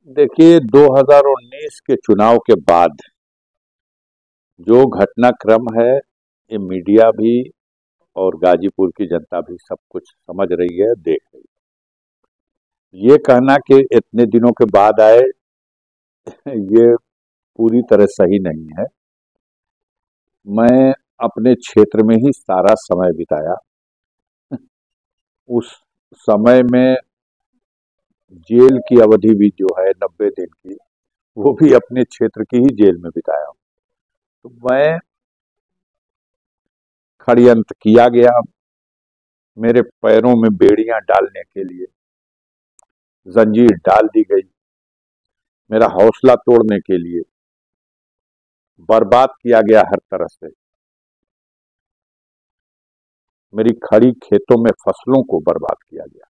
देखिए 2019 के चुनाव के बाद जो घटनाक्रम है ये मीडिया भी और गाजीपुर की जनता भी सब कुछ समझ रही है, देख रही है। ये कहना कि इतने दिनों के बाद आए ये पूरी तरह सही नहीं है। मैं अपने क्षेत्र में ही सारा समय बिताया। उस समय में जेल की अवधि भी जो है 90 दिन की, वो भी अपने क्षेत्र की ही जेल में बिताया। तो मैं षड्यंत्र किया गया मेरे पैरों में बेड़ियां डालने के लिए, जंजीर डाल दी गई मेरा हौसला तोड़ने के लिए, बर्बाद किया गया हर तरह से। मेरी खड़ी खेतों में फसलों को बर्बाद किया गया,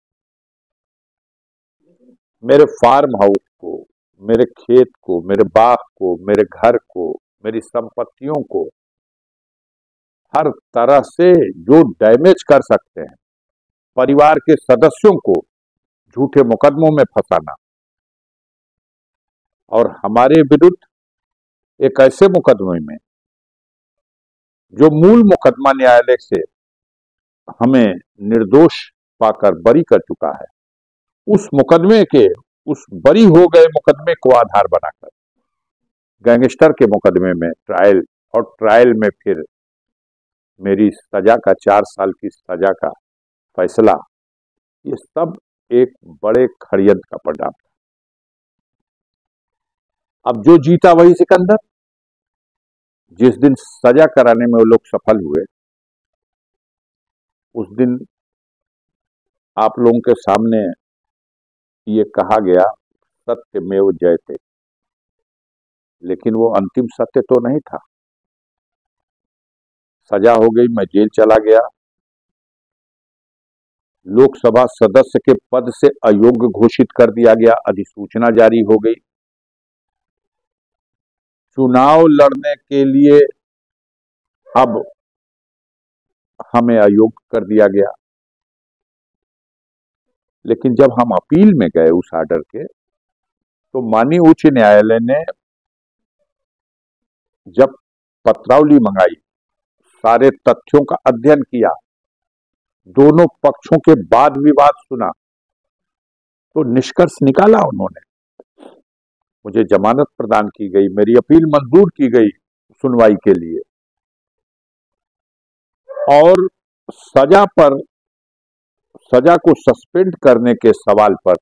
मेरे फार्म हाउस को, मेरे खेत को, मेरे बाग को, मेरे घर को, मेरी संपत्तियों को हर तरह से जो डैमेज कर सकते हैं, परिवार के सदस्यों को झूठे मुकदमों में फंसाना और हमारे विरुद्ध एक ऐसे मुकदमे में जो मूल मुकदमा न्यायालय से हमें निर्दोष पाकर बरी कर चुका है, उस मुकदमे के, उस बरी हो गए मुकदमे को आधार बनाकर गैंगस्टर के मुकदमे में ट्रायल, और ट्रायल में फिर मेरी सजा का 4 साल की सजा का फैसला, ये सब एक बड़े षड्यंत्र का परिणाम था। अब जो जीता वही सिकंदर। जिस दिन सजा कराने में वो लोग सफल हुए, उस दिन आप लोगों के सामने ये कहा गया सत्यमेव जयते, लेकिन वो अंतिम सत्य तो नहीं था। सजा हो गई, मैं जेल चला गया, लोकसभा सदस्य के पद से अयोग्य घोषित कर दिया गया, अधिसूचना जारी हो गई। चुनाव लड़ने के लिए अब हमें अयोग्य कर दिया गया। लेकिन जब हम अपील में गए उस आर्डर के, तो माननीय उच्च न्यायालय ने जब पत्रावली मंगाई, सारे तथ्यों का अध्ययन किया, दोनों पक्षों के वाद विवाद सुना, तो निष्कर्ष निकाला उन्होंने। मुझे जमानत प्रदान की गई, मेरी अपील मंजूर की गई सुनवाई के लिए, और सजा पर, सजा को सस्पेंड करने के सवाल पर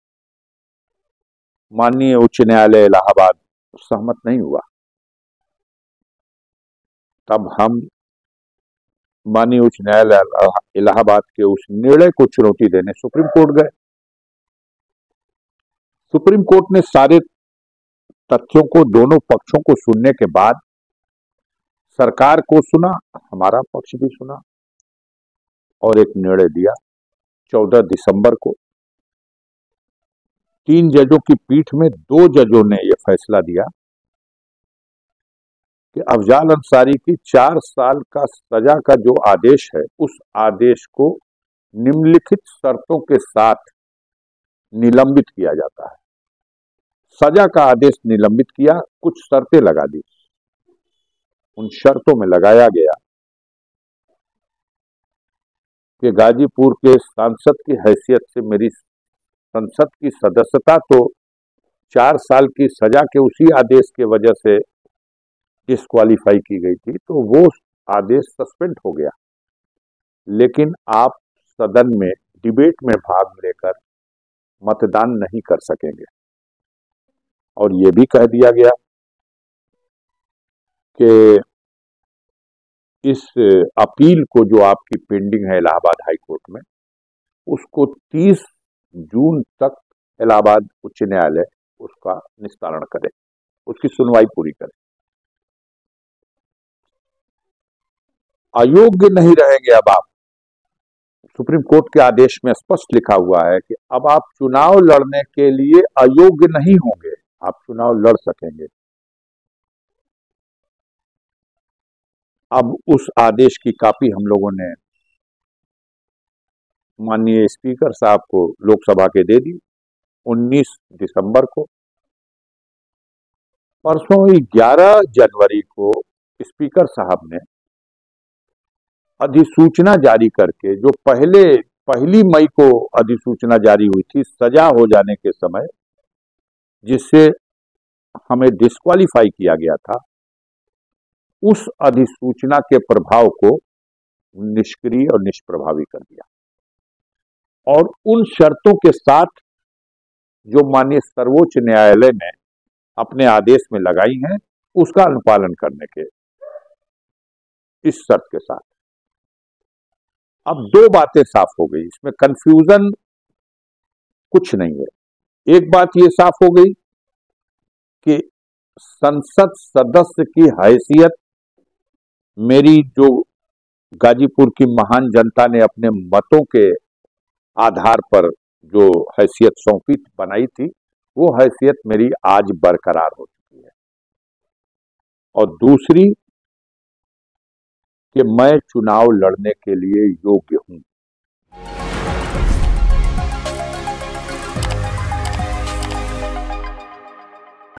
माननीय उच्च न्यायालय इलाहाबाद सहमत नहीं हुआ। तब हम माननीय उच्च न्यायालय इलाहाबाद के उस निर्णय को चुनौती देने सुप्रीम कोर्ट गए। सुप्रीम कोर्ट ने सारे तथ्यों को, दोनों पक्षों को सुनने के बाद सरकार को सुना, हमारा पक्ष भी सुना और एक निर्णय दिया। 14 दिसंबर को 3 जजों की पीठ में 2 जजों ने यह फैसला दिया कि अफजाल अंसारी की 4 साल का सजा का जो आदेश है, उस आदेश को निम्नलिखित शर्तों के साथ निलंबित किया जाता है। सजा का आदेश निलंबित किया, कुछ शर्तें लगा दी। उन शर्तों में लगाया गया कि गाजीपुर के सांसद की हैसियत से मेरी संसद की सदस्यता तो 4 साल की सजा के उसी आदेश के वजह से डिस्क्वालीफाई की गई थी, तो वो आदेश सस्पेंड हो गया। लेकिन आप सदन में डिबेट में भाग लेकर मतदान नहीं कर सकेंगे। और ये भी कह दिया गया कि इस अपील को जो आपकी पेंडिंग है इलाहाबाद हाई कोर्ट में, उसको 30 जून तक इलाहाबाद उच्च न्यायालय उसका निस्तारण करे, उसकी सुनवाई पूरी करे। अयोग्य नहीं रहेंगे अब आप। सुप्रीम कोर्ट के आदेश में स्पष्ट लिखा हुआ है कि अब आप चुनाव लड़ने के लिए अयोग्य नहीं होंगे, आप चुनाव लड़ सकेंगे। अब उस आदेश की कॉपी हम लोगों ने माननीय स्पीकर साहब को लोकसभा के दे दी 19 दिसंबर को। परसों ही 11 जनवरी को स्पीकर साहब ने अधिसूचना जारी करके, जो पहली मई को अधिसूचना जारी हुई थी सजा हो जाने के समय, जिससे हमें डिस्क्वालीफाई किया गया था, उस अधिसूचना के प्रभाव को निष्क्रिय और निष्प्रभावी कर दिया और उन शर्तों के साथ जो माननीय सर्वोच्च न्यायालय ने अपने आदेश में लगाई हैं, उसका अनुपालन करने के इस शर्त के साथ। अब दो बातें साफ हो गई, इसमें कंफ्यूजन कुछ नहीं है। एक बात यह साफ हो गई कि संसद सदस्य की हैसियत मेरी, जो गाजीपुर की महान जनता ने अपने मतों के आधार पर जो हैसियत सौंपी बनाई थी, वो हैसियत मेरी आज बरकरार हो चुकी है। और दूसरी कि मैं चुनाव लड़ने के लिए योग्य हूं।